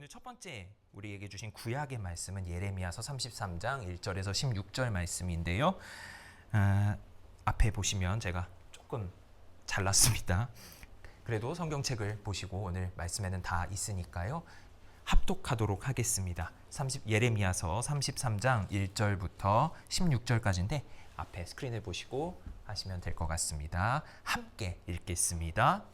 오늘 첫 번째 우리에게 주신 구약의 말씀은 예레미야서 33장 1절에서 16절 말씀인데요. 앞에 보시면 제가 조금 잘랐습니다. 그래도 성경책을 보시고 오늘 말씀에는 다 있으니까요. 합독하도록 하겠습니다. 예레미야서 33장 1절부터 16절까지인데 앞에 스크린을 보시고 하시면 될 것 같습니다. 함께 읽겠습니다.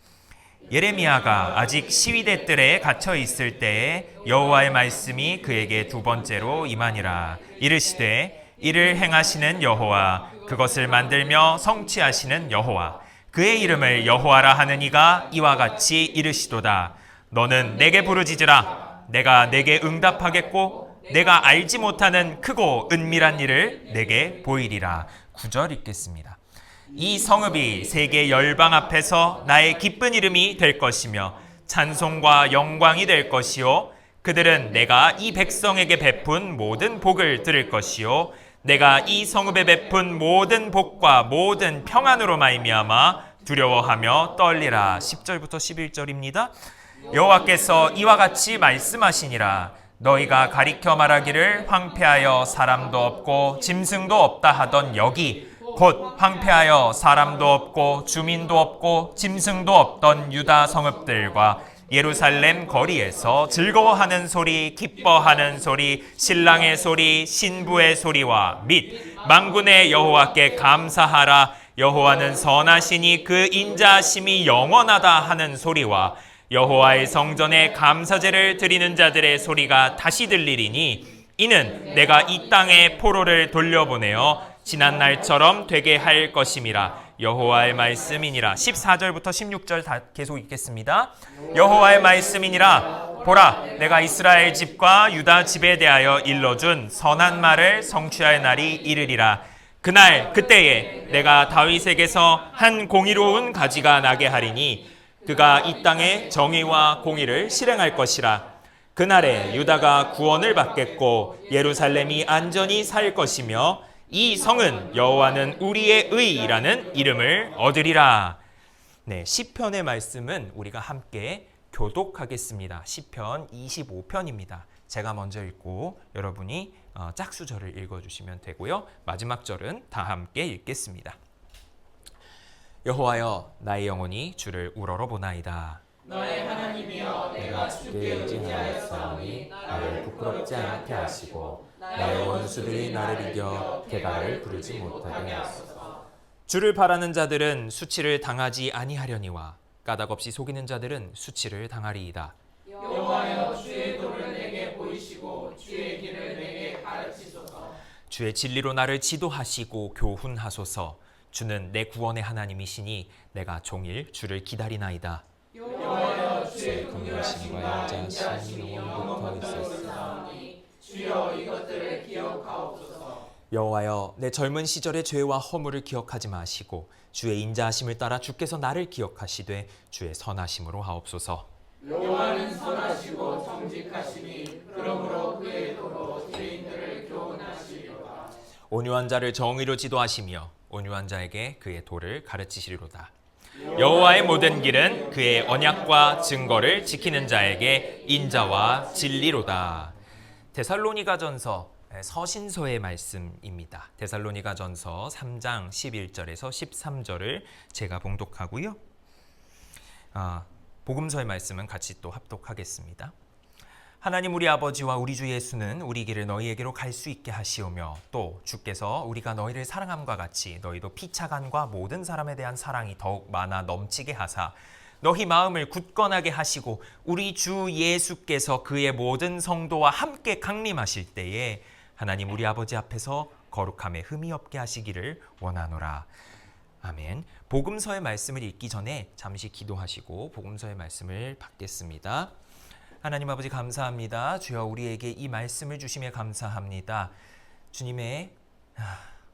예레미야가 아직 시위대 뜰에 갇혀 있을 때에 여호와의 말씀이 그에게 두 번째로 임하니라. 이르시되 이를 행하시는 여호와, 그것을 만들며 성취하시는 여호와, 그의 이름을 여호와라 하는 이가 이와 같이 이르시도다. 너는 내게 부르짖으라. 내가 내게 응답하겠고 내가 알지 못하는 크고 은밀한 일을 내게 보이리라. 9절 읽겠습니다. 이 성읍이 세계 열방 앞에서 나의 기쁜 이름이 될 것이며 찬송과 영광이 될 것이요, 그들은 내가 이 백성에게 베푼 모든 복을 들을 것이요, 내가 이 성읍에 베푼 모든 복과 모든 평안으로 말미암아 두려워하며 떨리라. 10절부터 11절입니다. 여호와께서 이와 같이 말씀하시니라. 너희가 가리켜 말하기를 황폐하여 사람도 없고 짐승도 없다 하던 여기 곧 황폐하여 사람도 없고 주민도 없고 짐승도 없던 유다 성읍들과 예루살렘 거리에서 즐거워하는 소리, 기뻐하는 소리, 신랑의 소리, 신부의 소리와 및 만군의 여호와께 감사하라. 여호와는 선하시니 그 인자하심이 영원하다 하는 소리와 여호와의 성전에 감사제를 드리는 자들의 소리가 다시 들리리니, 이는 내가 이 땅에 포로를 돌려보내어 지난 날처럼 되게 할 것임이라. 여호와의 말씀이니라. 14절부터 16절 다 계속 읽겠습니다. 여호와의 말씀이니라. 보라, 내가 이스라엘 집과 유다 집에 대하여 일러준 선한 말을 성취할 날이 이르리라. 그날 그때에 내가 다윗에게서 한 공의로운 가지가 나게 하리니 그가 이 땅에 정의와 공의를 실행할 것이라. 그날에 유다가 구원을 받겠고 예루살렘이 안전히 살 것이며 이 성은 여호와는 우리의 의라는 이름을 얻으리라. 네, 시편의 말씀은 우리가 함께 교독하겠습니다. 시편 25편입니다. 제가 먼저 읽고 여러분이 짝수절을 읽어주시면 되고요. 마지막 절은 다 함께 읽겠습니다. 여호와여, 나의 영혼이 주를 우러러 보나이다. 너의 하나님이여, 내가 주께 의지하였사오니 나를 부끄럽지 않게 하시고 나의 원수들이 나를 이겨 대가를 부르지 못하게 하소서. 주를 바라는 자들은 수치를 당하지 아니하려니와 까닭없이 속이는 자들은 수치를 당하리이다. 여호와여, 주의 도를 내게 보이시고 주의 길을 내게 가르치소서. 주의 진리로 나를 지도하시고 교훈하소서. 주는 내 구원의 하나님이시니 내가 종일 주를 기다리나이다. 여호와여, 주의 긍휼하심과 인자하심이 영원부터 있었사오니 주여 이것들을 기억하옵소서. 여호와여, 내 젊은 시절의 죄와 허물을 기억하지 마시고 주의 인자하심을 따라 주께서 나를 기억하시되 주의 선하심으로 하옵소서. 여호와는 선하시고 정직하시니 그러므로 그의 도로 죄인들을 교훈하시리로다. 온유한 자를 정의로 지도하시며 온유한 자에게 그의 도를 가르치시리로다. 여호와의 모든 길은 그의 언약과 증거를 지키는 자에게 인자와 진리로다. 데살로니가전서 서신서의 말씀입니다. 데살로니가전서 3장 11절에서 13절을 제가 봉독하고요. 복음서의 말씀은 같이 또 합독하겠습니다. 하나님 우리 아버지와 우리 주 예수는 우리 길을 너희에게로 갈 수 있게 하시오며 또 주께서 우리가 너희를 사랑함과 같이 너희도 피차간과 모든 사람에 대한 사랑이 더욱 많아 넘치게 하사 너희 마음을 굳건하게 하시고 우리 주 예수께서 그의 모든 성도와 함께 강림하실 때에 하나님 우리 아버지 앞에서 거룩함에 흠이 없게 하시기를 원하노라. 아멘. 복음서의 말씀을 읽기 전에 잠시 기도하시고 복음서의 말씀을 받겠습니다. 하나님 아버지 감사합니다. 주여 우리에게 이 말씀을 주심에 감사합니다. 주님의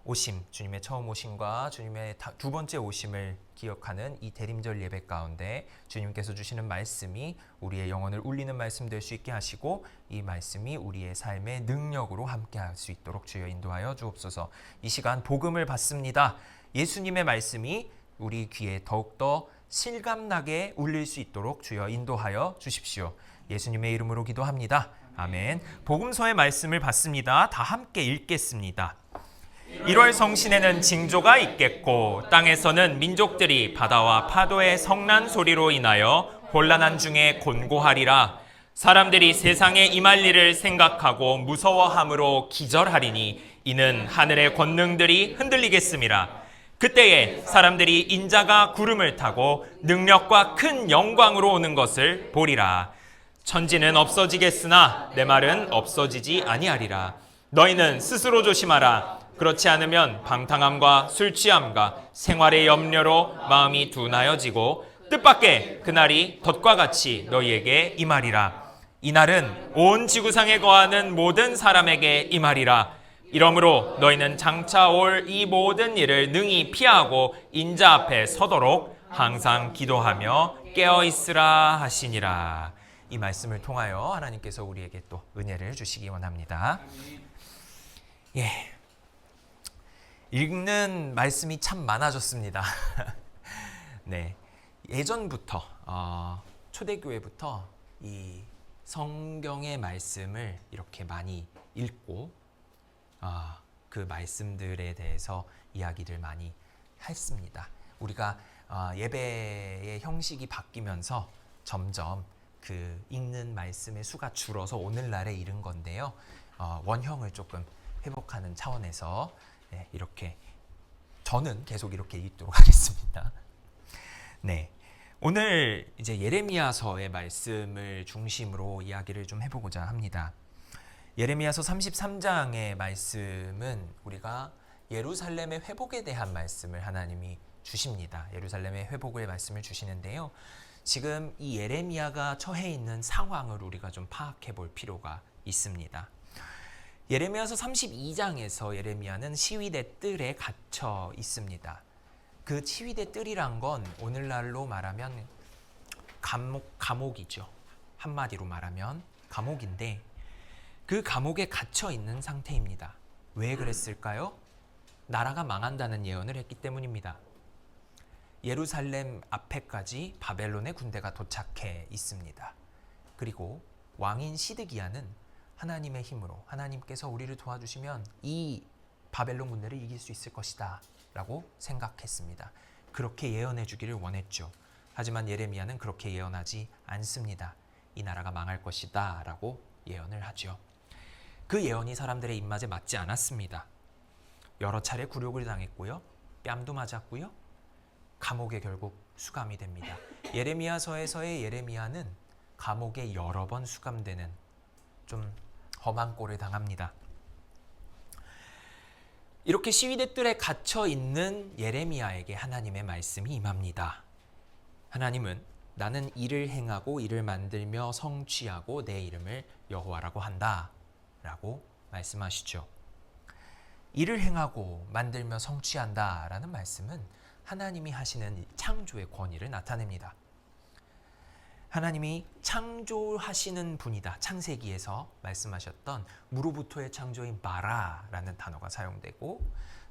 오심, 주님의 처음 오심과 주님의 두 번째 오심을 기억하는 이 대림절 예배 가운데 주님께서 주시는 말씀이 우리의 영혼을 울리는 말씀 될 수 있게 하시고 이 말씀이 우리의 삶의 능력으로 함께할 수 있도록 주여 인도하여 주옵소서. 이 시간 복음을 받습니다. 예수님의 말씀이 우리 귀에 더욱더 실감나게 울릴 수 있도록 주여 인도하여 주십시오. 예수님의 이름으로 기도합니다. 아멘. 복음서의 말씀을 받습니다. 다 함께 읽겠습니다. 1월 성신에는 징조가 있겠고 땅에서는 민족들이 바다와 파도의 성난 소리로 인하여 혼란한 중에 곤고하리라. 사람들이 세상에 임할 일을 생각하고 무서워함으로 기절하리니 이는 하늘의 권능들이 흔들리겠음이라. 그때에 사람들이 인자가 구름을 타고 능력과 큰 영광으로 오는 것을 보리라. 천지는 없어지겠으나 내 말은 없어지지 아니하리라. 너희는 스스로 조심하라. 그렇지 않으면 방탕함과 술 취함과 생활의 염려로 마음이 둔하여지고 뜻밖의 그날이 덫과 같이 너희에게 임하리라. 이날은 온 지구상에 거하는 모든 사람에게 임하리라. 이러므로 너희는 장차 올 이 모든 일을 능히 피하고 인자 앞에 서도록 항상 기도하며 깨어 있으라 하시니라. 이 말씀을 통하여 하나님께서 우리에게 또 은혜를 주시기 원합니다. 예. 읽는 말씀이 참 많아졌습니다. 네, 예전부터 초대교회부터 이 성경의 말씀을 이렇게 많이 읽고 그 말씀들에 대해서 이야기를 많이 했습니다. 우리가 예배의 형식이 바뀌면서 점점 그 읽는 말씀의 수가 줄어서 오늘날에 이른 건데요. 원형을 조금 회복하는 차원에서 이렇게 저는 계속 이렇게 읽도록 하겠습니다. 네, 오늘 이제 예레미야서의 말씀을 중심으로 이야기를 좀 해보고자 합니다. 예레미야서 33장의 말씀은 우리가 예루살렘의 회복에 대한 말씀을 하나님이 주십니다. 예루살렘의 회복의 말씀을 주시는데요. 지금 이 예레미야가 처해 있는 상황을 우리가 좀 파악해 볼 필요가 있습니다. 예레미야서 32장에서 예레미야는 시위대 뜰에 갇혀 있습니다. 그 시위대 뜰이란 건 오늘날로 말하면 감옥이죠. 한마디로 말하면 감옥인데 그 감옥에 갇혀 있는 상태입니다. 왜 그랬을까요? 나라가 망한다는 예언을 했기 때문입니다. 예루살렘 앞에까지 바벨론의 군대가 도착해 있습니다. 그리고 왕인 시드기야는 하나님의 힘으로 하나님께서 우리를 도와주시면 이 바벨론 군대를 이길 수 있을 것이다 라고 생각했습니다. 그렇게 예언해 주기를 원했죠. 하지만 예레미야는 그렇게 예언하지 않습니다. 이 나라가 망할 것이다 라고 예언을 하죠. 그 예언이 사람들의 입맛에 맞지 않았습니다. 여러 차례 굴욕을 당했고요. 뺨도 맞았고요. 감옥에 결국 수감이 됩니다. 예레미야서에서의 예레미야는 감옥에 여러 번 수감되는 좀 험한 꼴을 당합니다. 이렇게 시위대 뜰에 갇혀 있는 예레미야에게 하나님의 말씀이 임합니다. 하나님은 나는 일을 행하고 일을 만들며 성취하고 내 이름을 여호와라고 한다 라고 말씀하시죠. 일을 행하고 만들며 성취한다 라는 말씀은 하나님이 하시는 창조의 권위를 나타냅니다. 하나님이 창조하시는 분이다. 창세기에서 말씀하셨던 무로부터의 창조인 바라라는 단어가 사용되고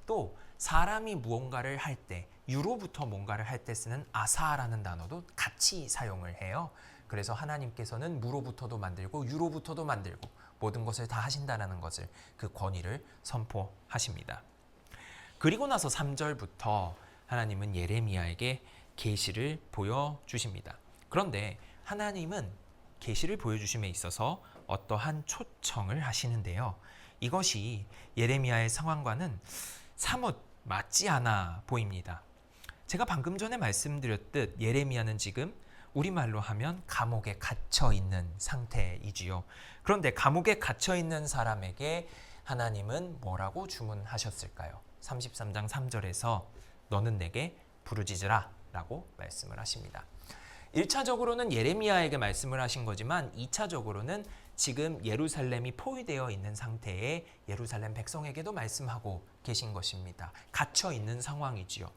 또 사람이 무언가를 할 때 유로부터 뭔가를 할 때 쓰는 아사라는 단어도 같이 사용을 해요. 그래서 하나님께서는 무로부터도 만들고 유로부터도 만들고 모든 것을 다 하신다는 것을 그 권위를 선포하십니다. 그리고 나서 3절부터 하나님은 예레미야에게 계시를 보여주십니다. 그런데 하나님은 계시를 보여주심에 있어서 어떠한 초청을 하시는데요. 이것이 예레미야의 상황과는 사뭇 맞지 않아 보입니다. 제가 방금 전에 말씀드렸듯 예레미야는 지금 우리말로 하면 감옥에 갇혀 있는 상태이지요. 그런데 감옥에 갇혀 있는 사람에게 하나님은 뭐라고 주문하셨을까요? 33장 3절에서 너는 내게 부르짖으라 라고 말씀을 하십니다. 1차적으로는 예레미야에게 말씀을 하신 거지만 2차적으로는 지금 예루살렘이 포위되어 있는 상태에 예루살렘 백성에게도 말씀하고 계신 것입니다. 갇혀 있는 상황이지요.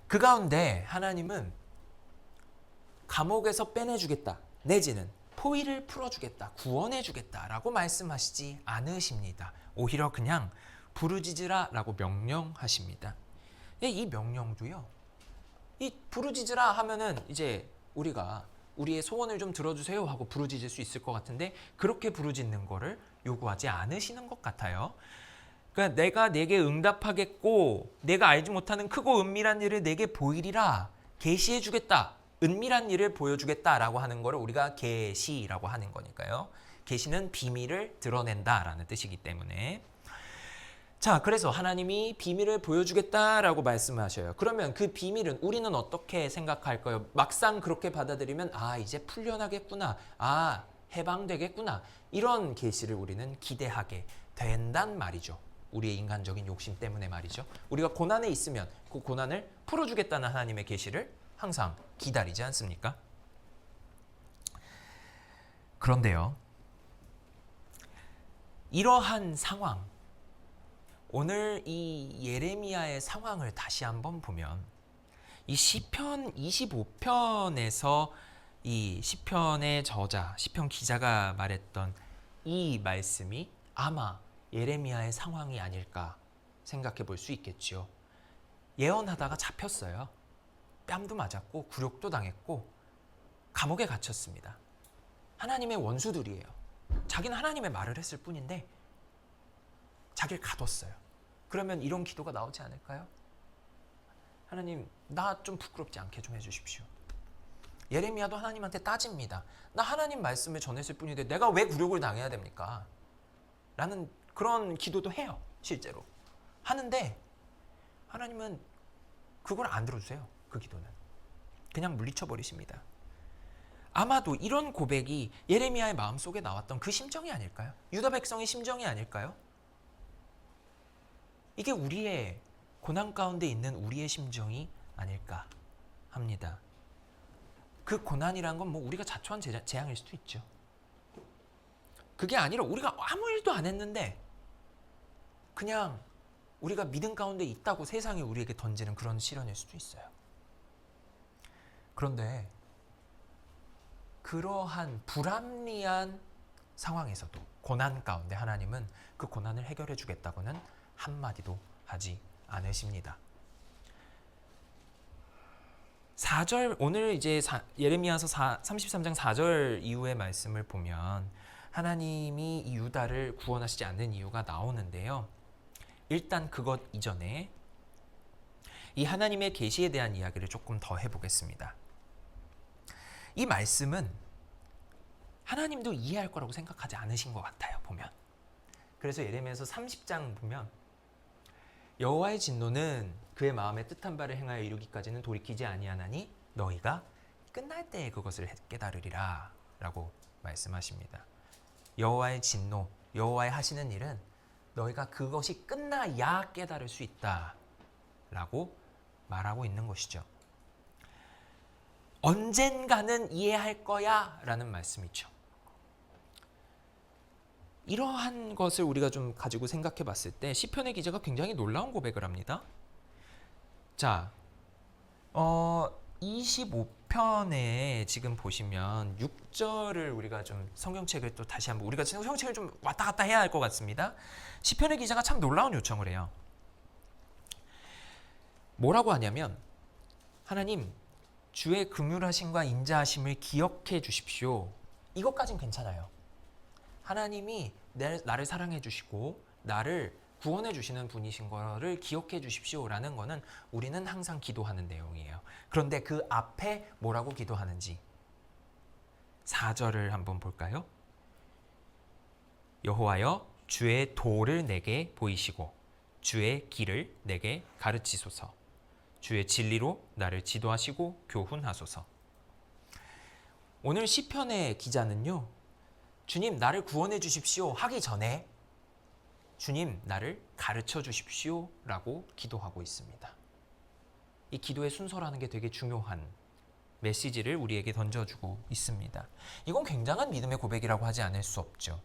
그 가운데 하나님은 감옥에서 빼내주겠다 내지는 포위를 풀어주겠다 구원해주겠다 라고 말씀하시지 않으십니다. 오히려 그냥 부르짖으라 라고 명령하십니다. 이 명령도요. 이 부르짖으라 하면은 이제 우리가 우리의 소원을 좀 들어주세요 하고 부르짖을 수 있을 것 같은데 그렇게 부르짖는 거를 요구하지 않으시는 것 같아요. 그러니까 내가 내게 응답하겠고 내가 알지 못하는 크고 은밀한 일을 내게 보이리라 계시해 주겠다. 은밀한 일을 보여주겠다라고 하는 거를 우리가 계시라고 하는 거니까요. 계시는 비밀을 드러낸다라는 뜻이기 때문에 자, 그래서 하나님이 비밀을 보여주겠다라고 말씀하셔요. 그러면 그 비밀은 우리는 어떻게 생각할까요? 막상 그렇게 받아들이면 아, 이제 풀려나겠구나. 아, 해방되겠구나. 이런 계시를 우리는 기대하게 된단 말이죠. 우리의 인간적인 욕심 때문에 말이죠. 우리가 고난에 있으면 그 고난을 풀어주겠다는 하나님의 계시를 항상 기다리지 않습니까? 그런데요. 이러한 상황, 오늘 이 예레미야의 상황을 다시 한번 보면 이 시편 25편에서 이 시편의 저자, 시편 기자가 말했던 이 말씀이 아마 예레미야의 상황이 아닐까 생각해 볼 수 있겠죠. 예언하다가 잡혔어요. 뺨도 맞았고 굴욕도 당했고 감옥에 갇혔습니다. 하나님의 원수들이에요. 자기는 하나님의 말을 했을 뿐인데 자기를 가뒀어요. 그러면 이런 기도가 나오지 않을까요? 하나님, 나 좀 부끄럽지 않게 좀 해주십시오. 예레미야도 하나님한테 따집니다. 나 하나님 말씀을 전했을 뿐인데 내가 왜 굴욕을 당해야 됩니까? 라는 그런 기도도 해요. 실제로. 하는데 하나님은 그걸 안 들어주세요. 그 기도는. 그냥 물리쳐 버리십니다. 아마도 이런 고백이 예레미야의 마음속에 나왔던 그 심정이 아닐까요? 유다 백성의 심정이 아닐까요? 이게 우리의 고난 가운데 있는 우리의 심정이 아닐까 합니다. 그 고난이란 건 뭐 우리가 자초한 재앙일 수도 있죠. 그게 아니라 우리가 아무 일도 안 했는데 그냥 우리가 믿음 가운데 있다고 세상이 우리에게 던지는 그런 시련일 수도 있어요. 그런데 그러한 불합리한 상황에서도 고난 가운데 하나님은 그 고난을 해결해 주겠다고는 한마디도 하지 않으십니다. 4절 오늘 이제 예레미야서 33장 4절 이후의 말씀을 보면 하나님이 이 유다를 구원하시지 않는 이유가 나오는데요. 일단 그것 이전에 이 하나님의 계시에 대한 이야기를 조금 더 해보겠습니다. 이 말씀은 하나님도 이해할 거라고 생각하지 않으신 것 같아요. 보면. 그래서 예레미야서 30장 보면 여호와의 진노는 그의 마음에 뜻한 바를 행하여 이루기까지는 돌이키지 아니하나니 너희가 끝날 때에 그것을 깨달으리라 라고 말씀하십니다. 여호와의 진노, 여호와의 하시는 일은 너희가 그것이 끝나야 깨달을 수 있다 라고 말하고 있는 것이죠. 언젠가는 이해할 거야 라는 말씀이죠. 이러한 것을 우리가 좀 가지고 생각해 봤을 때 시편의 기자가 굉장히 놀라운 고백을 합니다. 자, 25편에 지금 보시면 6절을 우리가 좀 성경책을 또 다시 한번 우리가 성경책을 좀 왔다 갔다 해야 할 것 같습니다. 시편의 기자가 참 놀라운 요청을 해요. 뭐라고 하냐면 하나님 주의 긍휼하심과 인자하심을 기억해 주십시오. 이것까진 괜찮아요. 하나님이 나를 사랑해 주시고 나를 구원해 주시는 분이신 거를 기억해 주십시오라는 거는 우리는 항상 기도하는 내용이에요. 그런데 그 앞에 뭐라고 기도하는지 4절을 한번 볼까요? 여호와여 주의 도를 내게 보이시고 주의 길을 내게 가르치소서. 주의 진리로 나를 지도하시고 교훈하소서. 오늘 시편의 기자는요. 주님 나를 구원해 주십시오 하기 전에 주님 나를 가르쳐 주십시오 라고 기도하고 있습니다. 이 기도의 순서라는 게 되게 중요한 메시지를 우리에게 던져주고 있습니다. 이건 굉장한 믿음의 고백이라고 하지 않을 수 없죠.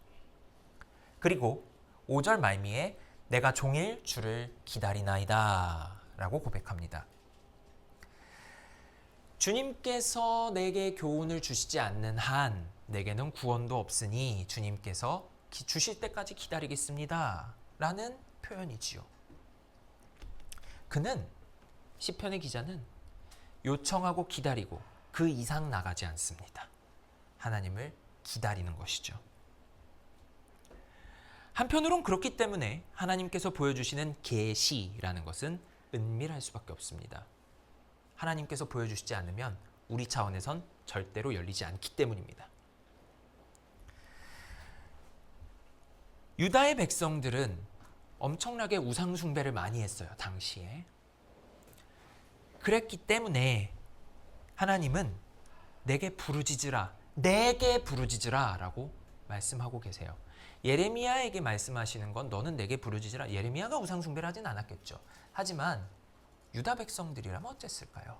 그리고 5절 말미에 내가 종일 주를 기다리나이다 라고 고백합니다. 주님께서 내게 교훈을 주시지 않는 한 내게는 구원도 없으니 주님께서 주실 때까지 기다리겠습니다 라는 표현이지요. 그는 시편의 기자는 요청하고 기다리고 그 이상 나가지 않습니다. 하나님을 기다리는 것이죠. 한편으론 그렇기 때문에 하나님께서 보여주시는 계시라는 것은 은밀할 수밖에 없습니다. 하나님께서 보여주시지 않으면 우리 차원에선 절대로 열리지 않기 때문입니다. 유다의 백성들은 엄청나게 우상 숭배를 많이 했어요. 당시에. 그랬기 때문에 하나님은 내게 부르짖으라 라고 말씀하고 계세요. 예레미야에게 말씀하시는 건 너는 내게 부르짖으라. 예레미야가 우상 숭배를 하진 않았겠죠. 하지만 유다 백성들이라면 어땠을까요?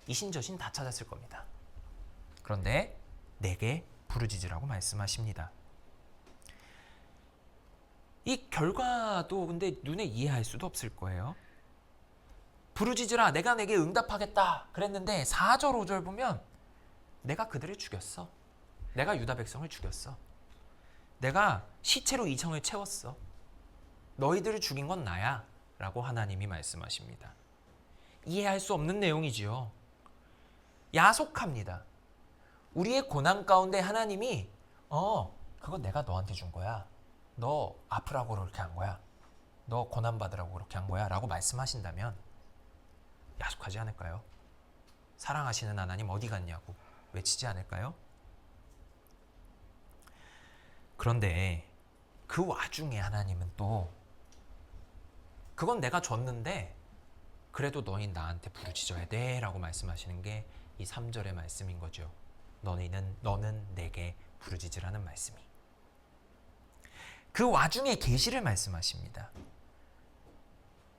이신저신 다 찾았을 겁니다. 그런데 내게 부르짖으라고 말씀하십니다. 이 결과도 근데 눈에 이해할 수도 없을 거예요. 부르짖으라 내가 내게 응답하겠다 그랬는데 4절 5절 보면 내가 그들을 죽였어. 내가 유다 백성을 죽였어. 내가 시체로 이 성을 채웠어. 너희들을 죽인 건 나야 라고 하나님이 말씀하십니다. 이해할 수 없는 내용이지요. 야속합니다. 우리의 고난 가운데 하나님이 그건 내가 너한테 준 거야. 너 아프라고 그렇게 한 거야. 너 고난 받으라고 그렇게 한 거야 라고 말씀하신다면 야속하지 않을까요? 사랑하시는 하나님 어디 갔냐고 외치지 않을까요? 그런데 그 와중에 하나님은 또 그건 내가 줬는데 그래도 너희 나한테 부르짖어야 돼 라고 말씀하시는 게 이 3절의 말씀인 거죠. 너는 내게 부르짖으라는 말씀이. 그 와중에 계시를 말씀하십니다.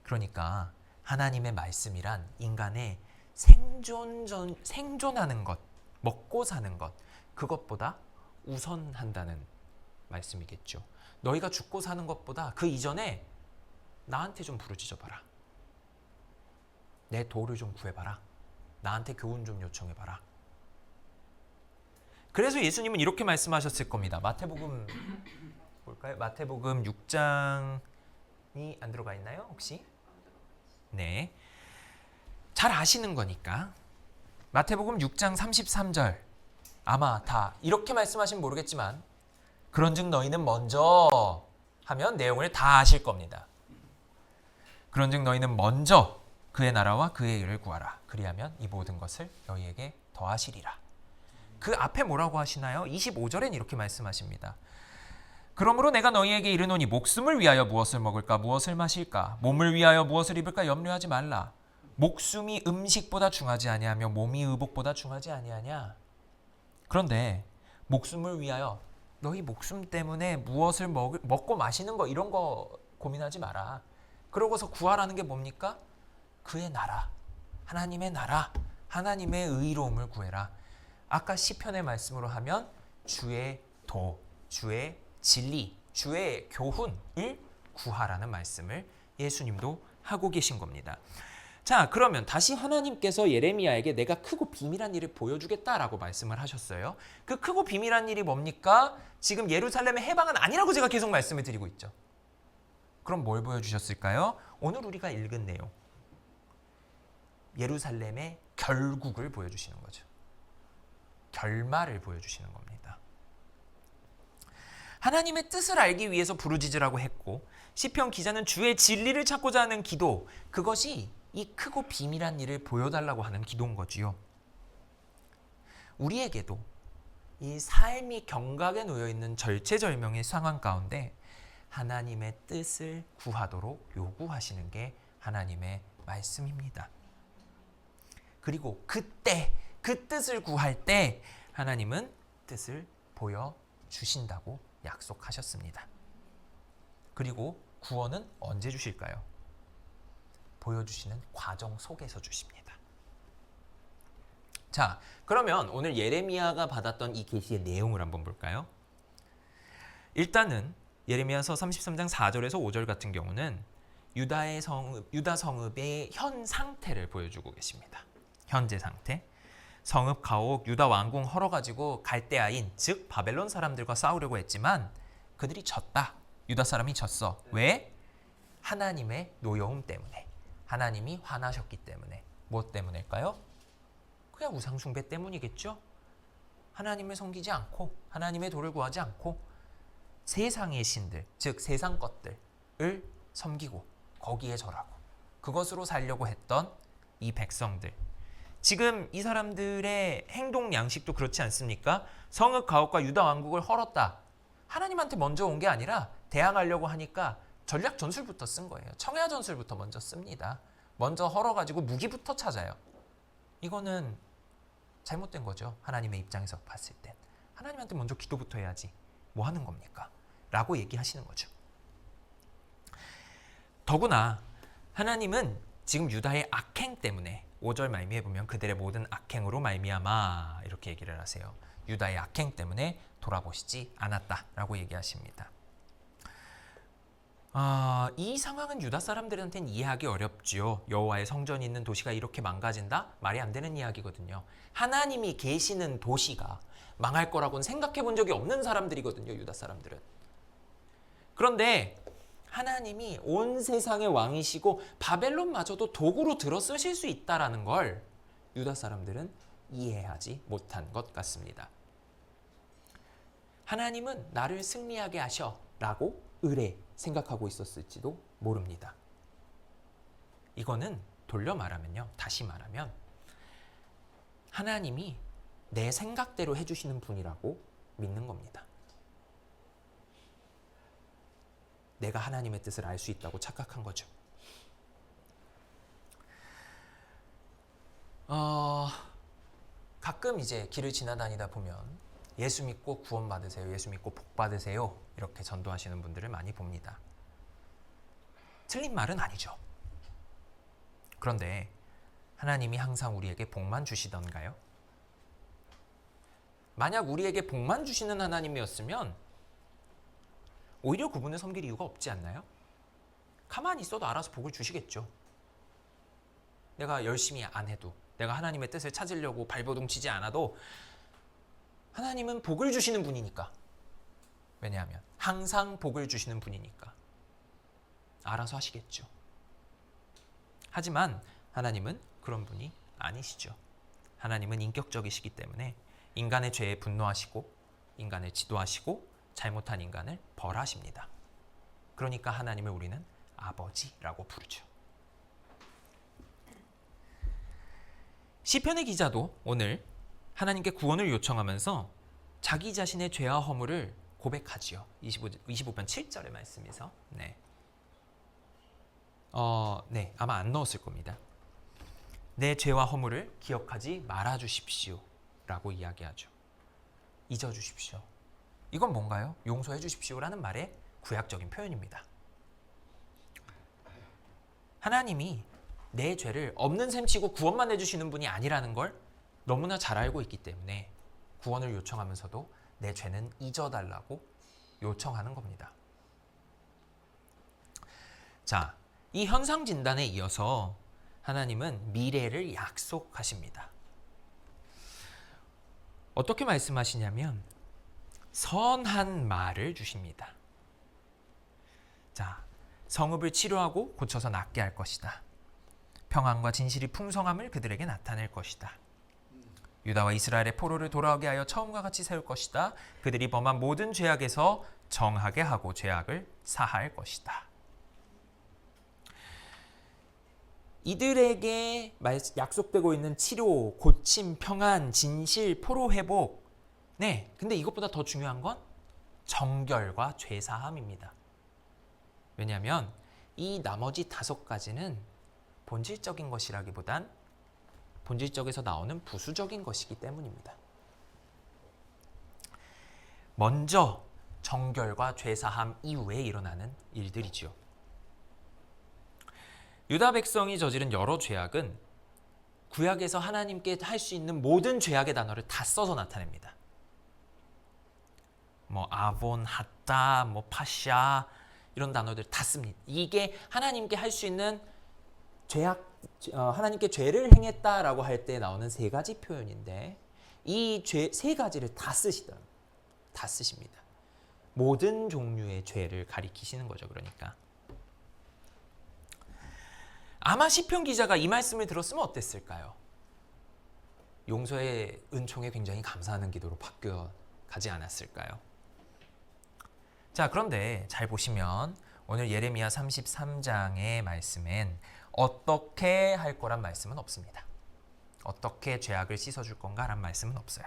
그러니까 하나님의 말씀이란 인간의 생존하는 것, 먹고 사는 것, 그것보다 우선한다는 말씀이겠죠. 너희가 죽고 사는 것보다 그 이전에 나한테 좀 부르짖어봐라. 내 도를 좀 구해봐라. 나한테 교훈 좀 요청해봐라. 그래서 예수님은 이렇게 말씀하셨을 겁니다. 마태복음 볼까요? 마태복음 6장이 안 들어가 있나요? 혹시? 네. 잘 아시는 거니까. 마태복음 6장 33절. 아마 다 이렇게 말씀하시면 모르겠지만 그런즉 너희는 먼저 하면 내용을 다 아실 겁니다. 그런즉 너희는 먼저 그의 나라와 그의 의를 구하라. 그리하면 이 모든 것을 너희에게 더하시리라. 그 앞에 뭐라고 하시나요? 25절엔 이렇게 말씀하십니다. 그러므로 내가 너희에게 이르노니 목숨을 위하여 무엇을 먹을까 무엇을 마실까 몸을 위하여 무엇을 입을까 염려하지 말라. 목숨이 음식보다 중하지 아니하며 몸이 의복보다 중하지 아니하냐. 그런데 목숨을 위하여 너희 목숨 때문에 무엇을 먹고 마시는 거 이런 거 고민하지 마라. 그러고서 구하라는 게 뭡니까? 그의 나라, 하나님의 나라, 하나님의 의로움을 구해라. 아까 시편의 말씀으로 하면 주의 도, 주의 진리, 주의 교훈을 구하라는 말씀을 예수님도 하고 계신 겁니다. 자, 그러면 다시 하나님께서 예레미야에게 내가 크고 비밀한 일을 보여주겠다라고 말씀을 하셨어요. 그 크고 비밀한 일이 뭡니까? 지금 예루살렘의 해방은 아니라고 제가 계속 말씀을 드리고 있죠. 그럼 뭘 보여주셨을까요? 오늘 우리가 읽은 내용. 예루살렘의 결국을 보여주시는 거죠. 결말을 보여주시는 겁니다. 하나님의 뜻을 알기 위해서 부르짖으라고 했고 시편 기자는 주의 진리를 찾고자 하는 기도, 그것이 이 크고 비밀한 일을 보여달라고 하는 기도인 거지요. 우리에게도 이 삶이 경각에 놓여있는 절체절명의 상황 가운데 하나님의 뜻을 구하도록 요구하시는 게 하나님의 말씀입니다. 그리고 그때 그 뜻을 구할 때 하나님은 뜻을 보여주신다고 약속하셨습니다. 그리고 구원은 언제 주실까요? 보여주시는 과정 속에서 주십니다. 자, 그러면 오늘 예레미야가 받았던 이 계시의 내용을 한번 볼까요? 일단은 예레미야서 33장 4절에서 5절 같은 경우는 유다 성읍의 현 상태를 보여주고 계십니다. 현재 상태. 성읍 가옥 유다 왕궁 헐어가지고 갈대아인 즉 바벨론 사람들과 싸우려고 했지만 그들이 졌다. 유다 사람이 졌어. 왜? 하나님의 노여움 때문에. 하나님이 화나셨기 때문에. 무엇 때문일까요? 그냥 우상숭배 때문이겠죠. 하나님을 섬기지 않고 하나님의 도를 구하지 않고 세상의 신들, 즉 세상 것들을 섬기고 거기에 절하고 그것으로 살려고 했던 이 백성들. 지금 이 사람들의 행동 양식도 그렇지 않습니까? 성읍 가옥과 유다 왕국을 헐었다. 하나님한테 먼저 온 게 아니라 대항하려고 하니까 전략 전술부터 쓴 거예요. 청야 전술부터 먼저 씁니다. 먼저 헐어가지고 무기부터 찾아요. 이거는 잘못된 거죠. 하나님의 입장에서 봤을 땐. 하나님한테 먼저 기도부터 해야지. 뭐 하는 겁니까? 라고 얘기하시는 거죠. 더구나 하나님은 지금 유다의 악행 때문에 5절 말미에 보면 그들의 모든 악행으로 말미암아 이렇게 얘기를 하세요. 유다의 악행 때문에 돌아보시지 않았다라고 얘기하십니다. 이 상황은 유다 사람들한테는 이해하기 어렵죠. 여호와의 성전이 있는 도시가 이렇게 망가진다? 말이 안 되는 이야기거든요. 하나님이 계시는 도시가 망할 거라고는 생각해 본 적이 없는 사람들이거든요. 유다 사람들은. 그런데 하나님이 온 세상의 왕이시고 바벨론마저도 도구로 들어 쓰실 수 있다라는 걸 유다 사람들은 이해하지 못한 것 같습니다. 하나님은 나를 승리하게 하셔라고 의뢰 생각하고 있었을지도 모릅니다. 이거는 돌려 말하면요. 다시 말하면 하나님이 내 생각대로 해주시는 분이라고 믿는 겁니다. 내가 하나님의 뜻을 알 수 있다고 착각한 거죠. 가끔 이제 길을 지나다니다 보면 예수 믿고 구원 받으세요. 예수 믿고 복 받으세요. 이렇게 전도하시는 분들을 많이 봅니다. 틀린 말은 아니죠. 그런데 하나님이 항상 우리에게 복만 주시던가요? 만약 우리에게 복만 주시는 하나님이었으면 오히려 그분을 섬길 이유가 없지 않나요? 가만히 있어도 알아서 복을 주시겠죠. 내가 열심히 안 해도, 내가 하나님의 뜻을 찾으려고 발버둥 치지 않아도 하나님은 복을 주시는 분이니까. 왜냐하면 항상 복을 주시는 분이니까 알아서 하시겠죠. 하지만 하나님은 그런 분이 아니시죠. 하나님은 인격적이시기 때문에 인간의 죄에 분노하시고 인간을 지도하시고 잘못한 인간을 벌하십니다. 그러니까 하나님을 우리는 아버지라고 부르죠. 시편의 기자도 오늘 하나님께 구원을 요청하면서 자기 자신의 죄와 허물을 고백하지요. 25편 7절의 말씀에서. 네, 아마 안 넣었을 겁니다. 내 죄와 허물을 기억하지 말아 주십시오 라고 이야기하죠. 잊어 주십시오. 이건 뭔가요? 용서해 주십시오라는 말의 구약적인 표현입니다. 하나님이 내 죄를 없는 셈 치고 구원만 해주시는 분이 아니라는 걸 너무나 잘 알고 있기 때문에 구원을 요청하면서도 내 죄는 잊어달라고 요청하는 겁니다. 자, 이 현상 진단에 이어서 하나님은 미래를 약속하십니다. 어떻게 말씀하시냐면 선한 말을 주십니다. 자, 성읍을 치료하고 고쳐서 낫게 할 것이다. 평안과 진실이 풍성함을 그들에게 나타낼 것이다. 유다와 이스라엘의 포로를 돌아오게 하여 처음과 같이 세울 것이다. 그들이 범한 모든 죄악에서 정하게 하고 죄악을 사할 것이다. 이들에게 약속되고 있는 치료, 고침, 평안, 진실, 포로 회복. 네, 근데 이것보다 더 중요한 건 정결과 죄사함입니다. 왜냐하면 이 나머지 5가지는 본질적인 것이라기보단 본질적에서 나오는 부수적인 것이기 때문입니다. 먼저 정결과 죄사함 이후에 일어나는 일들이죠. 유다 백성이 저지른 여러 죄악은 구약에서 하나님께 할 수 있는 모든 죄악의 단어를 다 써서 나타냅니다. 뭐 아본, 핫다, 뭐 파샤 이런 단어들 다 씁니다. 이게 하나님께 할 수 있는 죄악, 하나님께 죄를 행했다라고 할 때 나오는 3가지 표현인데 이 3가지를 다 쓰십니다. 모든 종류의 죄를 가리키시는 거죠. 그러니까 아마 시편 기자가 이 말씀을 들었으면 어땠을까요? 용서의 은총에 굉장히 감사하는 기도로 바뀌어 가지 않았을까요? 자, 그런데 잘 보시면 오늘 예레미야 33장의 말씀엔 어떻게 할 거란 말씀은 없습니다. 어떻게 죄악을 씻어줄 건가 란 말씀은 없어요.